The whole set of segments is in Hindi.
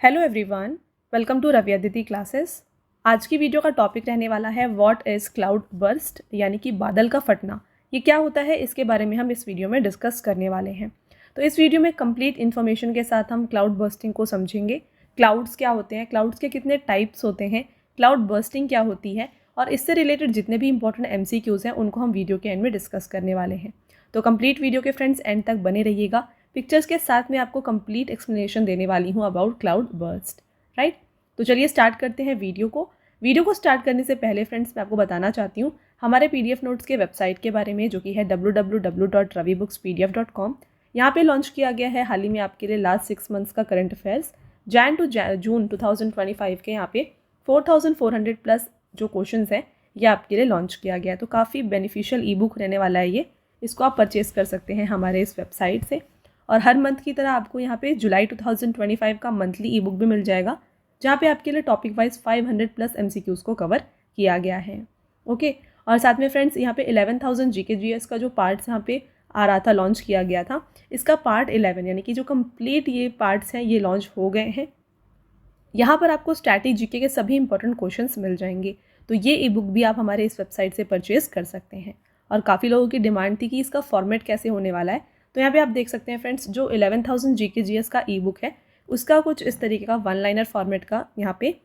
Hello everyone, welcome to Ravi Aditi classes. आज की वीडियो का टॉपिक रहने वाला है व्हाट इज़ क्लाउड बर्स्ट, यानी कि बादल का फटना। ये क्या होता है, इसके बारे में हम इस वीडियो में डिस्कस करने वाले हैं। तो इस वीडियो में कंप्लीट इन्फॉर्मेशन के साथ हम क्लाउड बर्स्टिंग को समझेंगे। क्लाउड्स क्या होते हैं, क्लाउड्स के कितने टाइप्स होते हैं, क्लाउड बर्स्टिंग क्या होती है, और इससे रिलेटेड जितने भी इंपॉर्टेंट MCQs हैं उनको हम वीडियो के एंड में डिस्कस करने वाले हैं। तो कंप्लीट वीडियो के फ्रेंड्स एंड तक बने रहिएगा। पिक्चर्स के साथ मैं आपको कंप्लीट एक्सप्लेनेशन देने वाली हूँ अबाउट क्लाउड बर्स्ट, राइट। तो चलिए स्टार्ट करते हैं वीडियो को स्टार्ट करने से पहले फ्रेंड्स मैं आपको बताना चाहती हूँ हमारे PDF नोट्स के वेबसाइट के बारे में, जो कि है www.ravibookspdf.com। यहाँ पे लॉन्च किया गया है हाल ही में आपके लिए लास्ट 6 मंथ्स का current affairs Jan to June 2025 के। यहाँ पे 4400 प्लस जो क्वेश्चंस हैं ये आपके लिए लॉन्च किया गया है। तो काफ़ी बेनिफिशियल ई बुक रहने वाला है ये, इसको आप परचेस कर सकते हैं हमारे इस वेबसाइट से। और हर मंथ की तरह आपको यहाँ पे जुलाई 2025 का मंथली ई बुक भी मिल जाएगा, जहाँ पे आपके लिए टॉपिक वाइज 500 प्लस MCQs को कवर किया गया है। ओके, और साथ में फ्रेंड्स यहाँ पे 11,000 GK/GS का जो पार्ट्स यहाँ पे आ रहा था, लॉन्च किया गया था, इसका पार्ट 11 यानी कि जो कंप्लीट ये पार्ट्स हैं ये लॉन्च हो गए हैं। यहाँ पर आपको स्टैटिक GK के सभी इंपॉर्टेंट क्वेश्चंस मिल जाएंगे। तो ये ई बुक भी आप हमारे इस वेबसाइट से परचेज कर सकते हैं। और काफ़ी लोगों की डिमांड थी कि इसका फॉर्मेट कैसे होने वाला है, तो यहाँ पे आप देख सकते हैं फ्रेंड्स, जो 11,000 GK/GS का ई बुक है उसका कुछ इस तरीके का 1 लाइनर फॉर्मेट का यहाँ पे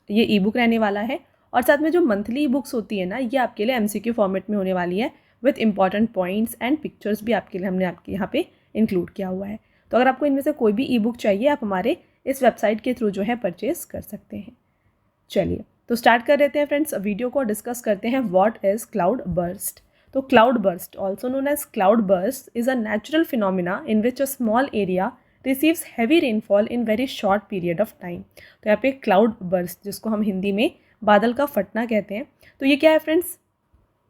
ये ई बुक रहने वाला है। और साथ में जो मंथली ई बुक्स होती है ना, ये आपके लिए MCQ फॉर्मेट में होने वाली है with important points and pictures भी आपके लिए हमने आपके यहाँ पे इंक्लूड किया हुआ है। तो अगर आपको इनमें से कोई भी ई बुक चाहिए, आप हमारे इस वेबसाइट के थ्रू जो है परचेज कर सकते हैं। चलिए तो स्टार्ट कर लेते हैं फ्रेंड्स वीडियो को, डिस्कस करते हैं व्हाट इज़ क्लाउड बर्स्ट। तो cloudburst, also known as cloud burst, is a natural phenomena in which a small area receives heavy rainfall in very short period of time. तो यहाँ पे क्लाउड बर्स्ट, जिसको हम हिंदी में बादल का फटना कहते हैं, तो ये क्या है फ्रेंड्स,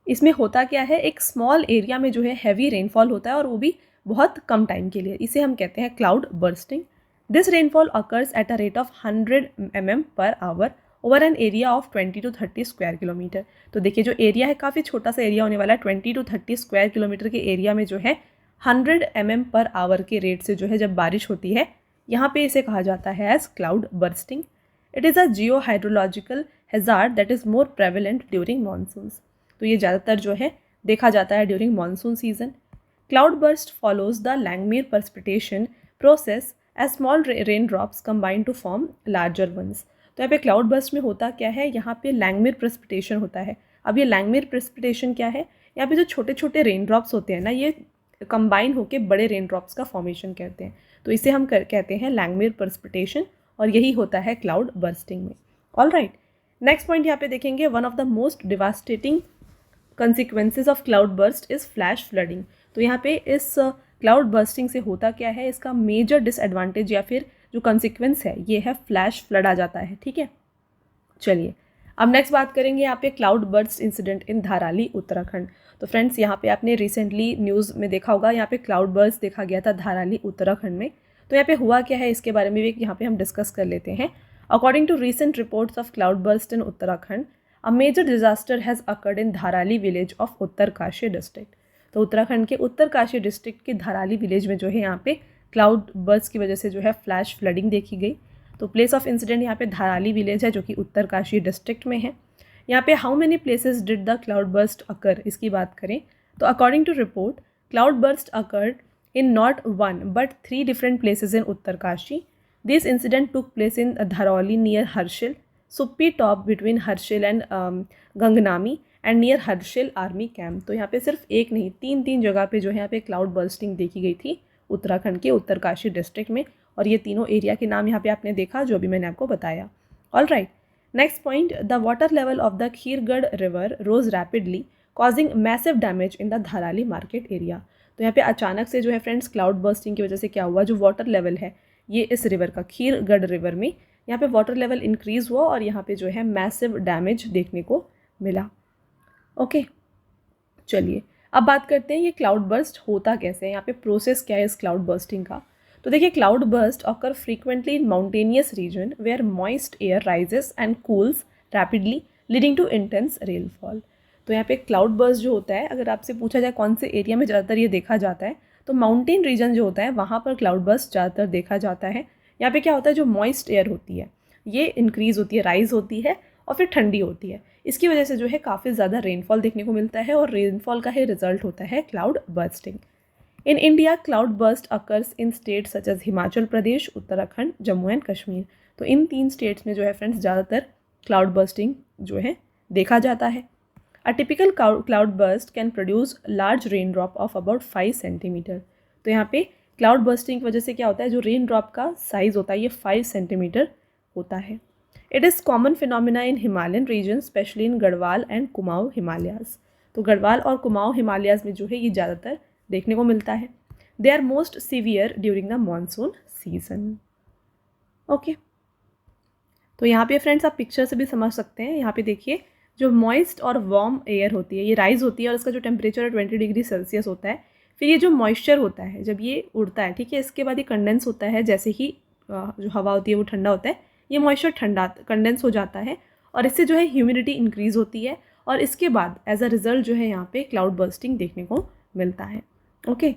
इसमें होता क्या है, एक स्मॉल एरिया में जो है हैवी रेनफॉल होता है और वो भी बहुत कम टाइम के लिए, इसे हम कहते हैं cloud bursting. This rainfall occurs at a rate of 100 mm per hour over an area of 20 to 30 square kilometre. तो देखिए जो एरिया है काफ़ी छोटा सा एरिया होने वाला है, 20 to 30 स्क्वायर किलोमीटर के एरिया में जो है 100 mm पर आवर के रेट से जो है जब बारिश होती है, यहाँ पे इसे कहा जाता है as cloud bursting. It is a geo hydrological hazard that is more prevalent during monsoons. तो ये ज़्यादातर जो है देखा जाता है during monsoon season. Cloudburst follows the Langmuir precipitation process as small rain drops combine to form larger ones. तो यहाँ पे क्लाउड बर्स्ट में होता क्या है, यहाँ पे लैंगमियर प्रेसिपिटेशन होता है। अब ये लैंगमियर प्रेसिपिटेशन क्या है, यहाँ पे जो छोटे छोटे रेन ड्रॉप्स होते हैं ना, ये कंबाइन होकर बड़े रेन ड्रॉप्स का फॉर्मेशन कहते हैं। तो इसे हम कहते हैं लैंगमियर प्रेसिपिटेशन, और यही होता है क्लाउड बर्स्टिंग में। ऑल राइट, नेक्स्ट पॉइंट यहाँ पे देखेंगे, one of the most devastating consequences of cloud burst is flash flooding. तो यहाँ पे इस क्लाउड बर्स्टिंग से होता क्या है, इसका मेजर डिसएडवांटेज या फिर जो कंसिक्वेंस है ये है फ्लैश फ्लड आ जाता है। ठीक है, चलिए अब नेक्स्ट बात करेंगे यहाँ पे cloud burst incident in Dharali Uttarakhand. तो फ्रेंड्स यहाँ पे आपने रिसेंटली न्यूज़ में देखा होगा, यहाँ पे क्लाउड बर्स्ट देखा गया था धाराली उत्तराखंड में। तो यहाँ पे हुआ क्या है, इसके बारे में भी यहाँ पे हम डिस्कस कर लेते हैं। According to recent reports of cloud burst in Uttarakhand, a major disaster has occurred in Dharali village of Uttarkashi district. तो उत्तराखंड के उत्तरकाशी डिस्ट्रिक्ट के धाराली विलेज में जो है यहाँ पे क्लाउड बर्स्ट की वजह से जो है फ्लैश फ्लडिंग देखी गई। तो प्लेस ऑफ इंसिडेंट यहाँ पे धाराली विलेज है, जो कि उत्तरकाशी डिस्ट्रिक्ट में है। यहाँ पे how many places did the cloud burst occur, इसकी बात करें तो according to report cloud burst occurred in not 1 but 3 different places in Uttarkashi. This incident took place in Dharali near Harsil, Suppi top between Harsil and Gangnani and near Harsil army camp. तो यहाँ पे सिर्फ एक नहीं, 3 जगह पे जो है यहाँ पे क्लाउड बर्स्टिंग देखी गई थी उत्तराखंड के उत्तरकाशी डिस्ट्रिक्ट में, और ये तीनों एरिया के नाम यहाँ पे आपने देखा जो भी मैंने आपको बताया। All right, next point, the water level of the Khirgad river rose rapidly causing massive damage in the Dharali market area. तो यहाँ पे अचानक से जो है फ्रेंड्स क्लाउड बर्स्टिंग की वजह से क्या हुआ, जो वाटर लेवल है ये इस रिवर का, खीरगढ़ रिवर में यहाँ पे वाटर लेवल इंक्रीज़ हुआ और यहाँ पे जो है मैसिव डैमेज देखने को मिला। ओके, चलिए अब बात करते हैं ये क्लाउड बर्स्ट होता कैसे है, यहाँ पे प्रोसेस क्या है इस क्लाउड बर्स्टिंग का। तो देखिए cloudburst occur frequently in mountainous region where moist air rises and cools rapidly leading to intense rainfall. तो यहाँ पे क्लाउड बर्स्ट जो होता है, अगर आपसे पूछा जाए कौन से एरिया में ज़्यादातर ये देखा जाता है, तो माउंटेन रीजन जो होता है वहाँ पर क्लाउड बर्स्ट ज़्यादातर देखा जाता है। यहाँ पे क्या होता है, जो मॉइस्ट एयर होती है ये इंक्रीज़ होती है, राइज होती है और फिर ठंडी होती है। इसकी वजह से जो है काफ़ी ज़्यादा रेनफॉल देखने को मिलता है और रेनफॉल का ही रिजल्ट होता है cloud bursting. In India cloudburst occurs in states such as Himachal Pradesh, Uttarakhand, Jammu and Kashmir. तो इन 3 स्टेट्स में जो है फ्रेंड्स ज़्यादातर क्लाउड बर्स्टिंग जो है देखा जाता है। A typical cloud burst can produce large rain drop of about 5 centimetre. तो यहाँ पे क्लाउड बर्स्टिंग की वजह से क्या होता है, जो रेन ड्रॉप का साइज़ होता है ये 5 सेंटीमीटर होता है। It is common phenomena in Himalayan region, especially in Garhwal and Kumaon Himalayas. तो गढ़वाल और कुमाऊँ हिमालयाज़ में जो है ये ज़्यादातर देखने को मिलता है। They are most severe during the monsoon season. Okay, तो यहाँ पे फ्रेंड्स आप पिक्चर से भी समझ सकते हैं। यहाँ पे देखिए, जो मॉइस्ट और वार्म एयर होती है ये राइज होती है और इसका जो टेम्परेचर है 20 डिग्री सेल्सियस होता है। फिर ये जो मॉइस्चर होता है जब ये उड़ता है, ठीक है, इसके बाद ये कंडेंस होता है। जैसे ही जो हवा होती है वो ठंडा होता है, ये मॉइस्चर ठंडा कंडेंस हो जाता है और इससे जो है ह्यूमिडिटी इंक्रीज़ होती है और इसके बाद एज अ रिजल्ट जो है यहाँ पे क्लाउड बर्स्टिंग देखने को मिलता है। Okay,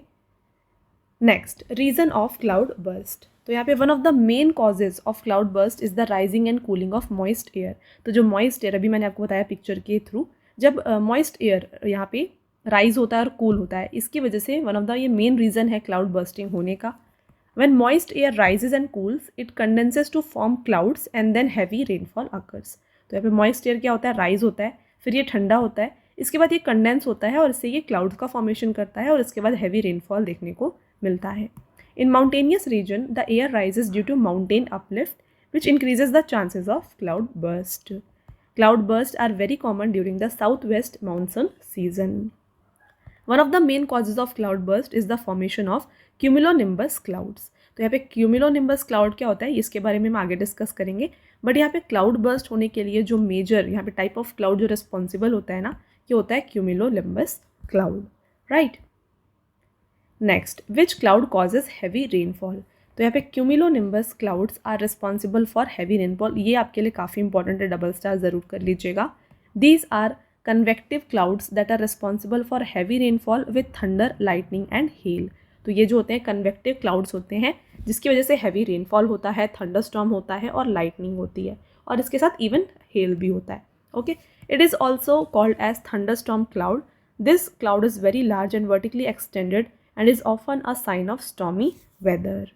next, reason of cloud burst. तो यहाँ पे one of the main causes of cloud burst is the rising and cooling of moist air. तो जो मॉइस्ट एयर, अभी मैंने आपको बताया पिक्चर के थ्रू, जब मॉइस्ट एयर यहाँ पे राइज होता है और कूल होता है, इसकी वजह से वन ऑफ द ये मेन रीज़न है क्लाउड बर्स्टिंग होने का। When moist air rises and cools, it condenses to form clouds and then heavy rainfall occurs. तो यहाँ पे moist air क्या होता है, राइज होता है, फिर ये ठंडा होता है, इसके बाद ये कंडेंस होता है और इससे ये क्लाउड्स का फॉर्मेशन करता है और इसके बाद हैवी रेनफॉल देखने को मिलता है। In mountainous region the air rises due to mountain uplift which increases the chances of cloud burst. Cloud burst are very common during the south west monsoon season. One of the main causes of cloud burst is the formation of cumulonimbus clouds. तो यहाँ पे क्यूमुलोनिम्बस क्लाउड क्या होता है इसके बारे में हम आगे डिस्कस करेंगे, बट यहाँ पे क्लाउड बर्स्ट होने के लिए जो मेजर यहाँ पे टाइप ऑफ क्लाउड जो रिस्पॉन्सिबल होता है ना, ये होता है cumulonimbus cloud, right. Next, which cloud causes heavy rainfall. तो यहाँ पे cumulonimbus clouds are responsible for heavy rainfall. ये आपके लिए काफ़ी इंपॉर्टेंट है, डबल स्टार ज़रूर कर लीजिएगा। These are convective clouds that are responsible for heavy rainfall with thunder, lightning and hail। तो ये जो होते हैं कन्वेक्टिव क्लाउड्स होते हैं जिसकी वजह से हैवी रेनफॉल होता है, थंडरस्टॉर्म होता है और लाइटनिंग होती है और इसके साथ इवन हेल भी होता है। Okay, it is also called as thunderstorm cloud. This cloud is very large and vertically extended and is often a sign of stormy weather.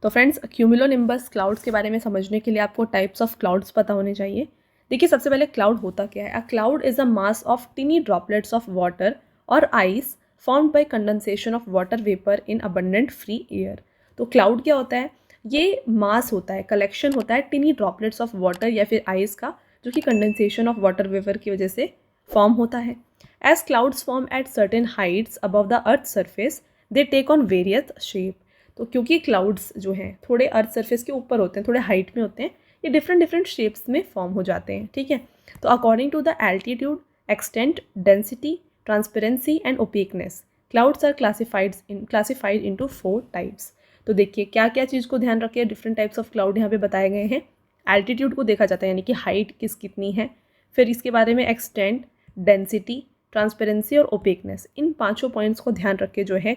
तो फ्रेंड्स, क्यूमुलोनिम्बस क्लाउड्स के बारे में समझने के लिए आपको टाइप्स ऑफ क्लाउड्स पता होने चाहिए। देखिए, सबसे पहले क्लाउड होता क्या है। A cloud is a mass of tiny droplets of water और ice formed by condensation of water vapour in abundant free air. तो क्लाउड क्या होता है, ये मास होता है, कलेक्शन होता है टिनी ड्रॉपलेट्स ऑफ वाटर या फिर आइस का, जो कि कंडेंसेशन ऑफ वाटर वेपर की वजह से फॉर्म होता है। As clouds form at certain heights above the earth surface they take on various shape. तो क्योंकि क्लाउड्स जो हैं थोड़े अर्थ सर्फेस के ऊपर होते हैं, थोड़े हाइट में होते हैं, ये डिफरेंट शेप्स में फॉर्म हो जाते हैं, ठीक है। तो according to the altitude, extent, density, transparency and opaqueness, clouds are classified into 4 types. तो देखिए क्या क्या चीज़ को ध्यान रखिए, डिफरेंट टाइप्स ऑफ क्लाउड यहाँ पे बताए गए हैं। एल्टीट्यूड को देखा जाता है, यानी कि हाइट कितनी है, फिर इसके बारे में एक्सटेंट, डेंसिटी, ट्रांसपेरेंसी और ओपेकनेस, इन 5 पॉइंट्स को ध्यान रख के जो है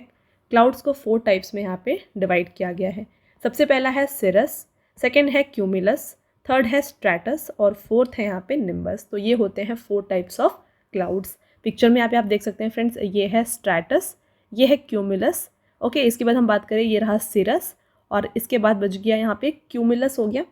क्लाउड्स को 4 टाइप्स में यहाँ पे डिवाइड किया गया है। सबसे पहला है सिरस, सेकेंड है क्यूमुलस, थर्ड है स्ट्रैटस और फोर्थ है यहाँ पे निम्बस। तो ये होते हैं 4 टाइप्स ऑफ क्लाउड्स। पिक्चर में यहाँ पे आप देख सकते हैं फ्रेंड्स, ये है स्ट्रैटस, ये है क्यूमुलस। ओके, इसके बाद हम बात करें, ये रहा सिरस और इसके बाद बच गया यहाँ पे क्यूमुलस हो गया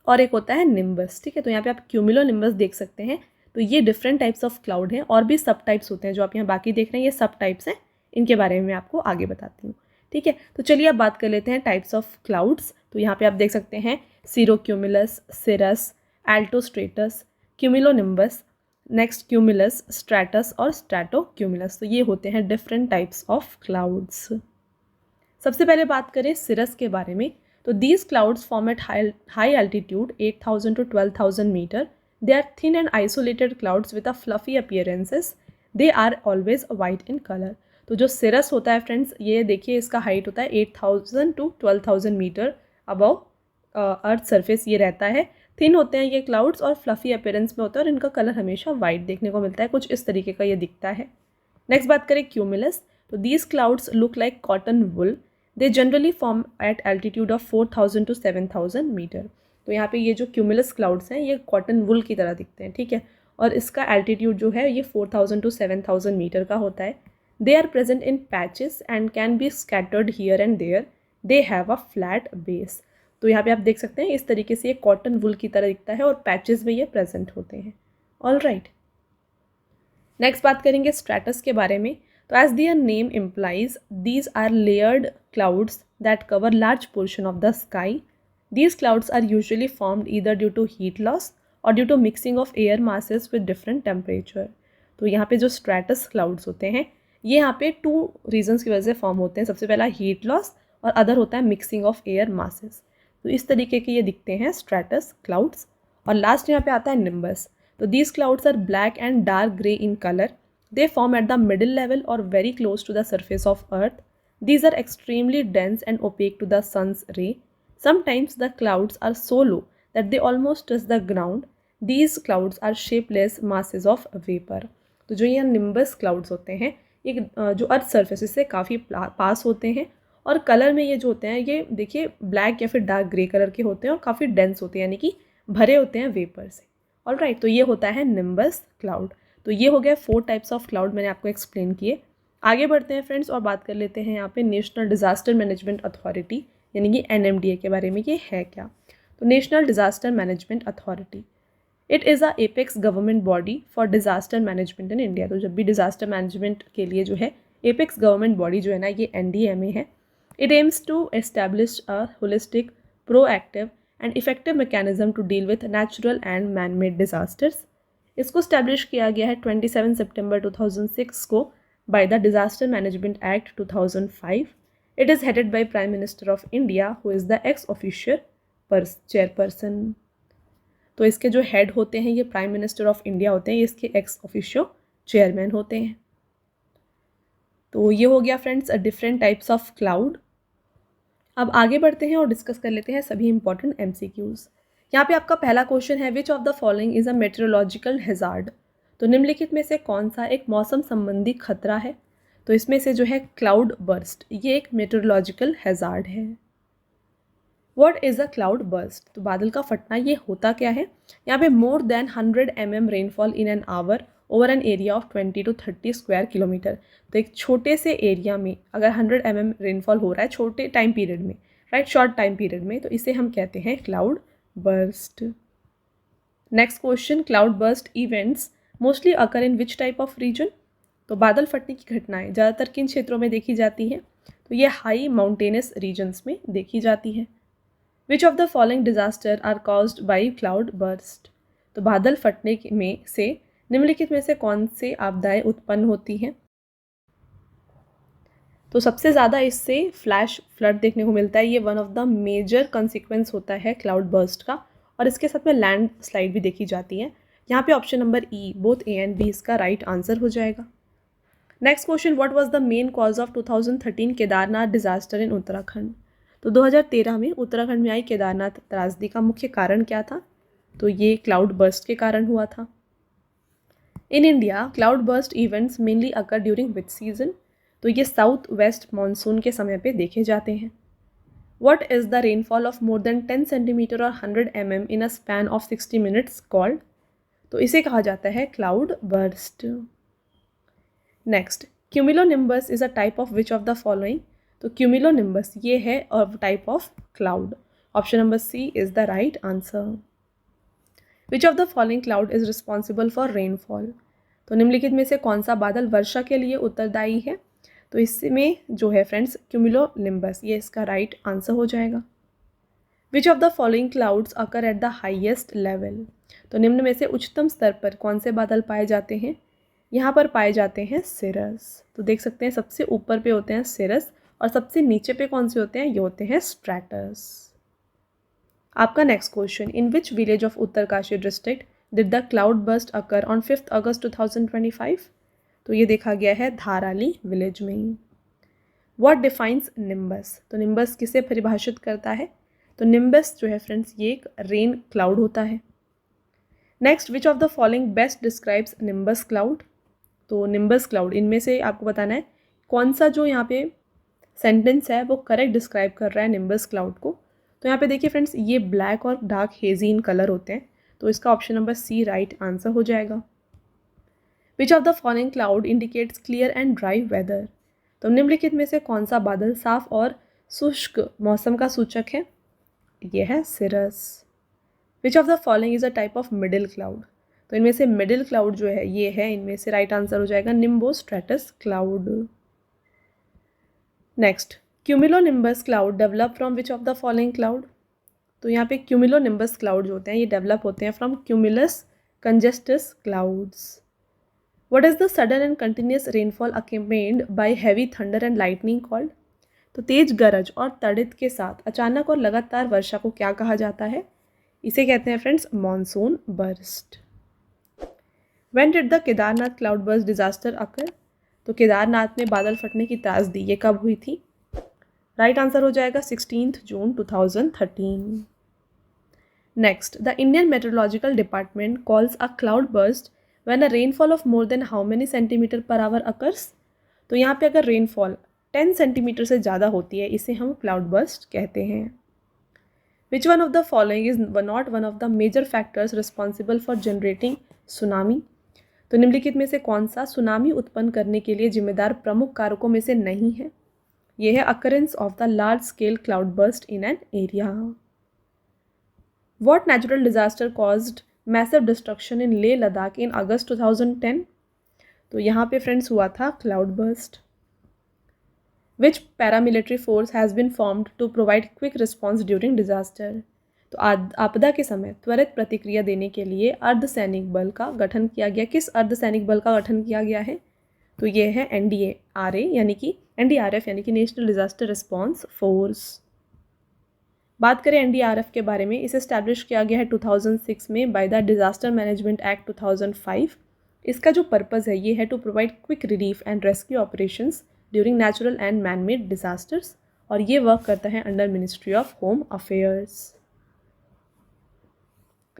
और एक होता है निम्बस, ठीक है। तो यहाँ पे आप क्यूमुलोनिम्बस देख सकते हैं। तो ये डिफरेंट टाइप्स ऑफ क्लाउड हैं और भी सब टाइप्स होते हैं जो आप यहाँ बाकी देख रहे हैं, ये सब टाइप्स हैं, इनके बारे में मैं आपको आगे बताती हूँ, ठीक है। तो चलिए अब बात कर लेते हैं टाइप्स ऑफ क्लाउड्स। तो यहाँ पे आप देख सकते हैं सीरोक्यूमुलस, सिरस, एल्टोस्ट्रेटस, क्यूमुलोनिम्बस, नेक्स्ट क्यूमुलस, स्ट्रैटस और स्ट्रैटोक्यूमुलस। तो ये होते हैं डिफरेंट टाइप्स ऑफ क्लाउड्स। सबसे पहले बात करें सिरस के बारे में, तो these clouds form at high altitude 8000 to 12,000 metre. They are thin and isolated clouds with a fluffy appearances. They are always white in colour. तो जो सिरस होता है फ्रेंड्स, ये देखिए इसका हाइट होता है 8000 to 12,000 metre above earth surface ये रहता है। थिन होते हैं ये क्लाउड्स और फ्लफी अपीयरेंस में होता है और इनका कलर हमेशा वाइट देखने को मिलता है, कुछ इस तरीके का ये दिखता है। नेक्स्ट बात करें क्यूमुलस, तो these clouds look like cotton wool. They generally form at altitude of 4000 to 7000 metre. तो यहाँ पे ये जो क्यूमुलस क्लाउड्स हैं ये कॉटन वुल की तरह दिखते हैं, ठीक है, और इसका एल्टीट्यूड जो है ये 4000 to 7000 मीटर का होता है। They are present in patches and can be scattered here and there. They have a flat base. तो यहाँ पे आप देख सकते हैं इस तरीके से ये कॉटन वुल की तरह दिखता है और पैचेस में ये प्रेजेंट होते हैं। ऑल राइट, नेक्स्ट बात करेंगे स्ट्रैटस के बारे में। तो as their name implies these are layered clouds that cover large portion of the sky. These clouds are usually formed either due to heat loss or due to mixing of air masses with different temperature। तो यहाँ पे जो स्ट्रैटस क्लाउड्स होते हैं ये यहाँ पे 2 रीजंस की वजह से फॉर्म होते हैं। सबसे पहला हीट लॉस और अदर होता है मिक्सिंग ऑफ एयर मासेस। तो इस तरीके के ये दिखते हैं स्ट्रैटस क्लाउड्स। और लास्ट यहाँ पे आता है निम्बस। तो these clouds are black and dark grey in colour. They form at the middle level और very close to the surface of earth. These are extremely dense and opaque to the sun's ray. Sometimes the clouds are so low that they almost touch the ground. These clouds are shapeless masses of vapor। तो जो ये निम्बस क्लाउड्स होते हैं ये जो अर्थ सर्फेस से काफ़ी पास होते हैं और कलर में ये जो होते हैं ये देखिए ब्लैक या फिर डार्क ग्रे कलर के होते हैं और काफ़ी डेंस होते हैं, यानी कि भरे होते हैं वेपर से। ऑल राइट, तो ये होता है निम्बस क्लाउड। तो ये हो गया 4 टाइप्स ऑफ क्लाउड मैंने आपको एक्सप्लेन किए। आगे बढ़ते हैं फ्रेंड्स और बात कर लेते हैं यहाँ पे नेशनल डिजास्टर मैनेजमेंट अथॉरिटी यानी कि NMDA के बारे में। ये है क्या? तो national disaster management authority, it is a apex government body for disaster management in India. तो जब भी डिजास्टर मैनेजमेंट के लिए जो है एपेक्स गवर्नमेंट बॉडी जो है ना ये NDMA है। It aims to establish a holistic, proactive and effective mechanism to deal with natural and man made disasters. इसको स्टैब्लिश किया गया है 27 सितंबर 2006 को by the disaster management act 2005। It is headed by Prime Minister of India, who is the ex officio chairperson। तो इसके जो हेड होते हैं ये प्राइम मिनिस्टर ऑफ इंडिया होते हैं, ये इसके एक्स ऑफिशियो चेयरमैन होते हैं। तो ये हो गया friends different types of cloud. अब आगे बढ़ते हैं और डिस्कस कर लेते हैं सभी इंपॉर्टेंट MCQs। यहाँ पे आपका पहला क्वेश्चन है, which of the following is a meteorological hazard. तो निम्नलिखित में से कौन सा एक मौसम संबंधी खतरा है। तो इसमें से जो है क्लाउड बर्स्ट, ये एक मेट्रोलॉजिकल हैजार्ड है। What is a cloud burst. तो बादल का फटना ये होता क्या है। यहाँ पे more than 100 mm rainfall in an hour over an area of 20 to 30 square kilometre. तो एक छोटे से एरिया में अगर 100 mm रेनफॉल हो रहा है छोटे टाइम पीरियड में, राइट, शॉर्ट टाइम पीरियड में, तो इसे हम कहते हैं cloud burst. Next question, cloud burst events mostly occur in which type of region. तो बादल फटने की घटनाएं ज़्यादातर किन क्षेत्रों में देखी जाती हैं। तो ये हाई माउंटेनस रीजन्स में देखी जाती है। Which of the following disaster are caused by cloud burst. तो बादल फटने में से निम्नलिखित में से कौन से आपदाएं उत्पन्न होती हैं। तो सबसे ज़्यादा इससे फ्लैश फ्लड देखने को मिलता है। ये one of the major consequence होता है क्लाउड बर्स्ट का, और इसके साथ में लैंड स्लाइड भी देखी जाती है। यहाँ पे option number E both A and B इसका राइट आंसर हो जाएगा। Next question, what was the main cause of 2013 Kedarnath disaster in Uttarakhand. तो 2013 में उत्तराखंड में आई केदारनाथ त्रासदी का मुख्य कारण क्या था। तो ये क्लाउड बर्स्ट के कारण हुआ था। इन India cloud burst events mainly occur during which season. तो ये साउथ वेस्ट मानसून के समय पे देखे जाते हैं। What is the rainfall of more than 10 centimetre और 100 mm in a span of 60 minutes called. तो इसे कहा जाता है cloud burst. Next, cumulonimbus is a type of which of the following. तो क्यूमुलोनिम्बस ये है type of cloud. Option number C is the right answer. Which of the following cloud is responsible for rainfall. तो निम्नलिखित में से कौन सा बादल वर्षा के लिए उत्तरदायी है। तो इसमें जो है फ्रेंड्स क्यूमुलोनिम्बस, ये इसका राइट आंसर हो जाएगा। Which of the following clouds occur at the highest level. तो निम्न में से उच्चतम स्तर पर कौन से बादल पाए जाते हैं। यहाँ पर पाए जाते हैं सिरस। तो देख सकते हैं सबसे ऊपर पे होते हैं सिरस और सबसे नीचे पे कौन से होते हैं, ये होते हैं स्ट्रैटस। आपका next question, in which village of Uttarkashi district did the cloud burst occur on 5 August 2025। तो ये देखा गया है धाराली विलेज में ही। What defines nimbus. तो निम्बस किसे परिभाषित करता है। तो निम्बस जो है फ्रेंड्स ये एक रेन क्लाउड होता है। Next, which of the following best describes nimbus cloud. तो निम्बस क्लाउड, इनमें से आपको बताना है कौन सा जो यहाँ पे सेंटेंस है वो करेक्ट डिस्क्राइब कर रहा है निम्बस क्लाउड को। तो यहाँ पे देखिए फ्रेंड्स, ये ब्लैक और डार्क हेजी इन कलर होते हैं, तो इसका option number C right answer हो जाएगा। Which of the following cloud indicates clear and dry weather? तो निम्नलिखित में से कौन सा बादल साफ और शुष्क मौसम का सूचक है? यह है cirrus. Which of the following is a type of middle cloud? तो इनमें से मिडिल क्लाउड जो है ये है, इनमें से राइट आंसर हो जाएगा nimbostratus cloud. Next, cumulonimbus cloud develop from which of the following cloud? तो यहाँ पे क्यूमुलोनिम्बस क्लाउड जो होते हैं ये डेवलप होते हैं from cumulus congestus clouds. What is the sudden and continuous rainfall accompanied by heavy thunder and lightning called? तो तेज गरज और तड़ित के साथ अचानक और लगातार वर्षा को क्या कहा जाता है? इसे कहते हैं friends monsoon burst. When did the Kedarnath cloud burst disaster occur? तो केदारनाथ में बादल फटने की त्रासदी ये कब हुई थी? राइट आंसर हो जाएगा 16 जून 2013। Next, the Indian meteorological department calls a cloud burst when a rainfall of more than how many centimeter per hour occurs? तो यहाँ पे अगर रेनफॉल 10 सेंटीमीटर से ज़्यादा होती है इसे हम क्लाउड बर्स्ट कहते हैं। Which one of the following is not one of the major factors responsible for generating tsunami? तो निम्नलिखित में से कौन सा सुनामी उत्पन्न करने के लिए जिम्मेदार प्रमुख कारकों में से नहीं है? यह है occurrence of the large scale cloud burst in an area. What natural disaster caused massive destruction in Leh Ladakh in August 2010? तो यहाँ पे फ्रेंड्स हुआ था cloud burst. Which paramilitary force has been formed to provide quick response during disaster? तो आपदा के समय त्वरित प्रतिक्रिया देने के लिए अर्धसैनिक बल का गठन किया गया। किस अर्धसैनिक बल का गठन किया गया है? तो ये है NDRA यानी कि NDRF यानी कि नेशनल डिजास्टर रिस्पॉन्स फोर्स। बात करें NDRF के बारे में, इसे एस्टैब्लिश किया गया है 2006 में by the disaster management act 2005। इसका जो पर्पज़ है ये है to provide quick relief and rescue operations during natural and man made disasters, और ये वर्क करता है under ministry of home affairs.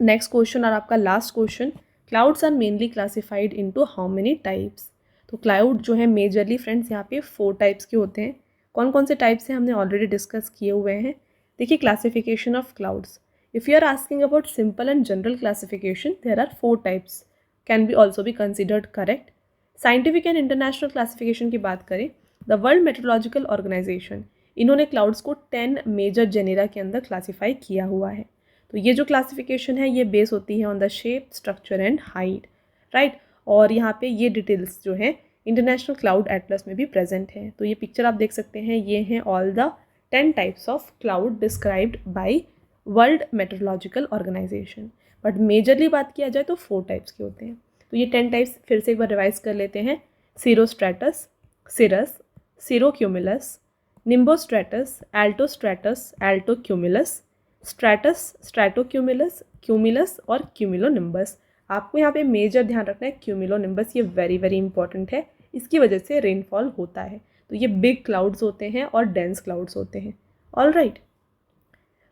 Next question और आपका last question, clouds are mainly classified into how many types? तो क्लाउड जो है मेजरली फ्रेंड्स यहाँ पे 4 टाइप्स के होते हैं। कौन कौन से टाइप्स हैं हमने ऑलरेडी डिस्कस किए हुए हैं। देखिए, classification of clouds, if you are asking about simple and general classification there are 4 types, can be also be considered correct. Scientific and international classification की बात करें, द वर्ल्ड मेट्रोलॉजिकल ऑर्गेनाइजेशन, इन्होंने क्लाउड्स को 10 मेजर जेनेरा के अंदर क्लासीफाई किया हुआ है। तो ये जो क्लासिफिकेशन है ये बेस होती है on the shape, structure and height, right. और यहाँ पे ये डिटेल्स जो है इंटरनेशनल क्लाउड एटलस में भी प्रेजेंट है। तो ये पिक्चर आप देख सकते हैं, ये हैं all the 10 types of cloud described by world meteorological organisation. But majorly बात किया जाए तो 4 टाइप्स के होते हैं। तो ये 10 टाइप्स फिर से एक बार रिवाइज कर लेते हैं। सीरोस्ट्रेटस, सिरस, सीरोक्यूमुलस, निम्बोस्ट्रेटस, एल्टोस्ट्रेटस, एल्टोक्यूमुलस, स्ट्रेटस, स्ट्रेटोक्यूमुलस, क्यूमुलस और क्यूमुलोनिम्बस। आपको यहाँ पे मेजर ध्यान रखना है क्यूमुलोनिम्बस, ये वेरी वेरी इंपॉर्टेंट है, इसकी वजह से रेनफॉल होता है। तो ये बिग क्लाउड्स होते हैं और डेंस क्लाउड्स होते हैं। ऑल राइट,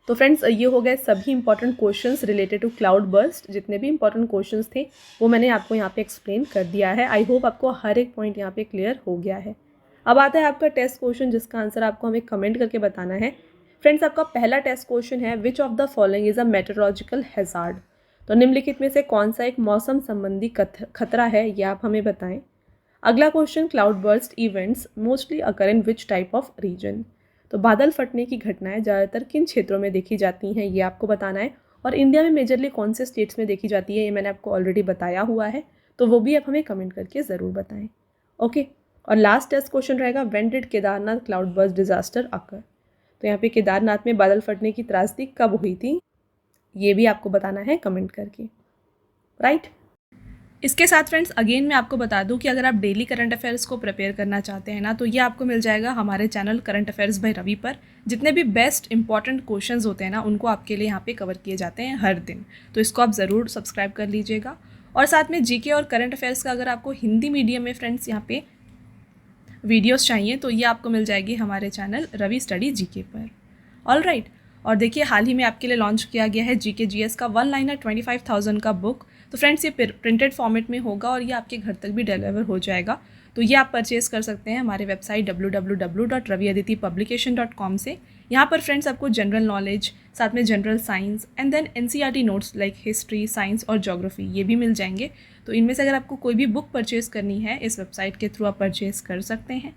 तो फ्रेंड्स ये हो गए सभी important questions related to cloud burst. जितने भी इंपॉर्टेंट क्वेश्चंस थे वो मैंने आपको यहाँ पे एक्सप्लेन कर दिया है। आई होप आपको हर एक पॉइंट यहाँ पे क्लियर हो गया है। अब आता है आपका टेस्ट क्वेश्चन, जिसका आंसर आपको हमें कमेंट करके बताना है। फ्रेंड्स, आपका पहला टेस्ट क्वेश्चन है, which of the following is a meteorological hazard? तो निम्नलिखित में से कौन सा एक मौसम संबंधी खतरा है, ये आप हमें बताएं। अगला question, cloud burst events mostly occur in which type of region? तो बादल फटने की घटनाएं ज़्यादातर किन क्षेत्रों में देखी जाती हैं, ये आपको बताना है। और इंडिया में मेजरली कौन से स्टेट्स में देखी जाती है, ये मैंने आपको ऑलरेडी बताया हुआ है, तो वो भी आप हमें कमेंट करके ज़रूर बताएं। ओके, और लास्ट टेस्ट क्वेश्चन रहेगा, when did Kedarnath cloud burst disaster occur? तो यहाँ पे केदारनाथ में बादल फटने की त्रासदी कब हुई थी, ये भी आपको बताना है कमेंट करके, राइट। इसके साथ फ्रेंड्स अगेन मैं आपको बता दूं कि अगर आप डेली करंट अफेयर्स को प्रिपेयर करना चाहते हैं ना, तो ये आपको मिल जाएगा हमारे channel current affairs by Ravi पर। जितने भी बेस्ट इंपॉर्टेंट क्वेश्चंस होते हैं ना, उनको आपके लिए यहाँ पे कवर किए जाते हैं हर दिन, तो इसको आप ज़रूर सब्सक्राइब कर लीजिएगा। और साथ में जीके और करंट अफेयर्स का अगर आपको हिंदी मीडियम में फ्रेंड्स यहाँ पे वीडियोज़ चाहिए तो ये आपको मिल जाएगी हमारे चैनल रवि स्टडी जीके पर। ऑल राइट, और देखिए हाल ही में आपके लिए लॉन्च किया गया है जीके जीएस का 1 लाइनर 25,000 का बुक। तो फ्रेंड्स ये प्रिंटेड फॉर्मेट में होगा और ये आपके घर तक भी डिलीवर हो जाएगा। तो ये आप परचेज़ कर सकते हैं हमारे वेबसाइट www.raviaditipublication.com से। यहाँ पर फ्रेंड्स आपको जनरल नॉलेज, साथ में general science and then NCERT notes like history, science और ज्योग्राफी ये भी मिल जाएंगे। तो इनमें से अगर आपको कोई भी बुक परचेज़ करनी है इस वेबसाइट के थ्रू आप परचेज़ कर सकते हैं।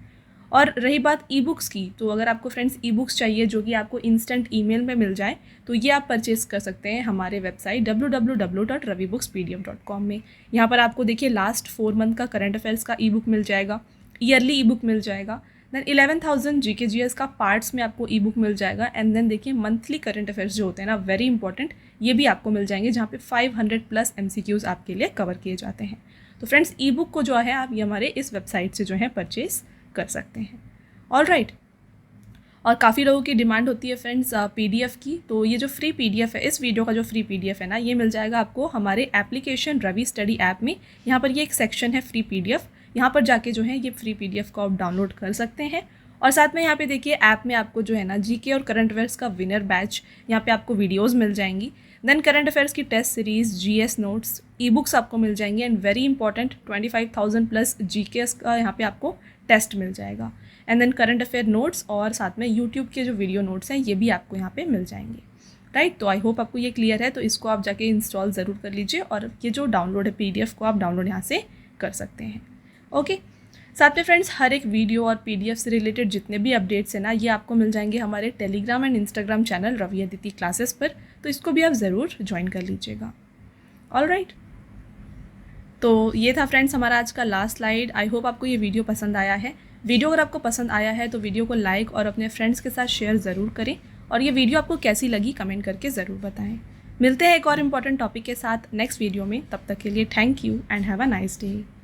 और रही बात ई बुक्स की, तो अगर आपको फ्रेंड्स ई बुक्स चाहिए जो कि आपको इंस्टेंट ईमेल में मिल जाए तो ये आप परचेज़ कर सकते हैं हमारे वेबसाइट www.ravibookspdf.com में। यहाँ पर आपको देखिए लास्ट 4 मंथ का करंट अफेयर्स का ई बुक मिल जाएगा, ईयरली ई बुक मिल जाएगा, देन 11,000 GK/GS का पार्ट्स में आपको ई बुक मिल जाएगा एंड देन देखिए मंथली करंट अफेयर्स जो होते हैं ना वेरी इंपॉर्टेंट, ये भी आपको मिल जाएंगे जहाँ पे 500+ MCQs आपके लिए कवर किए जाते हैं। तो फ्रेंड्स ई बुक को जो है आप ये हमारे इस वेबसाइट से जो है परचेज़ कर सकते हैं। ऑलराइट, और काफ़ी लोगों की डिमांड होती है फ्रेंड्स PDF की, तो ये जो फ्री PDF है, इस वीडियो का जो फ्री PDF है ना, ये मिल जाएगा आपको हमारे एप्लीकेशन रवि स्टडी ऐप में। यहाँ पर ये एक सेक्शन है फ्री PDF, यहाँ पर जाके जो है ये फ्री PDF को आप डाउनलोड कर सकते हैं। और साथ में यहाँ पे देखिए ऐप में आपको जो है ना GK और करंट अफेयर्स का विनर बैच, यहाँ पे आपको वीडियोज़ मिल जाएंगी, देन करंट अफेयर्स की test series, GS notes, e books आपको मिल जाएंगी एंड वेरी इंपॉर्टेंट 25,000+ GK का यहाँ पे आपको टेस्ट मिल जाएगा and then current affair notes और साथ में यूट्यूब के जो वीडियो नोट्स हैं ये भी आपको यहाँ पे मिल जाएंगे। राइट, तो आई होप आपको ये क्लियर है। तो इसको आप जाके इंस्टॉल ज़रूर कर लीजिए और ये जो डाउनलोड है PDF को आप डाउनलोड यहाँ से कर सकते हैं। ओके, साथ में फ्रेंड्स हर एक वीडियो और PDF से रिलेटेड जितने भी अपडेट्स हैं ना, ये आपको मिल जाएंगे हमारे Telegram and Instagram channel Ravi Aditi classes पर, तो इसको भी आप ज़रूर ज्वाइन कर लीजिएगा। ऑलराइट, तो ये था फ्रेंड्स हमारा आज का लास्ट स्लाइड। आई होप आपको ये वीडियो पसंद आया है। वीडियो अगर आपको पसंद आया है तो वीडियो को लाइक और अपने फ्रेंड्स के साथ शेयर ज़रूर करें और ये वीडियो आपको कैसी लगी कमेंट करके ज़रूर बताएं। मिलते हैं एक और इम्पॉर्टेंट टॉपिक के साथ नेक्स्ट वीडियो में, तब तक के लिए thank you and have a nice day.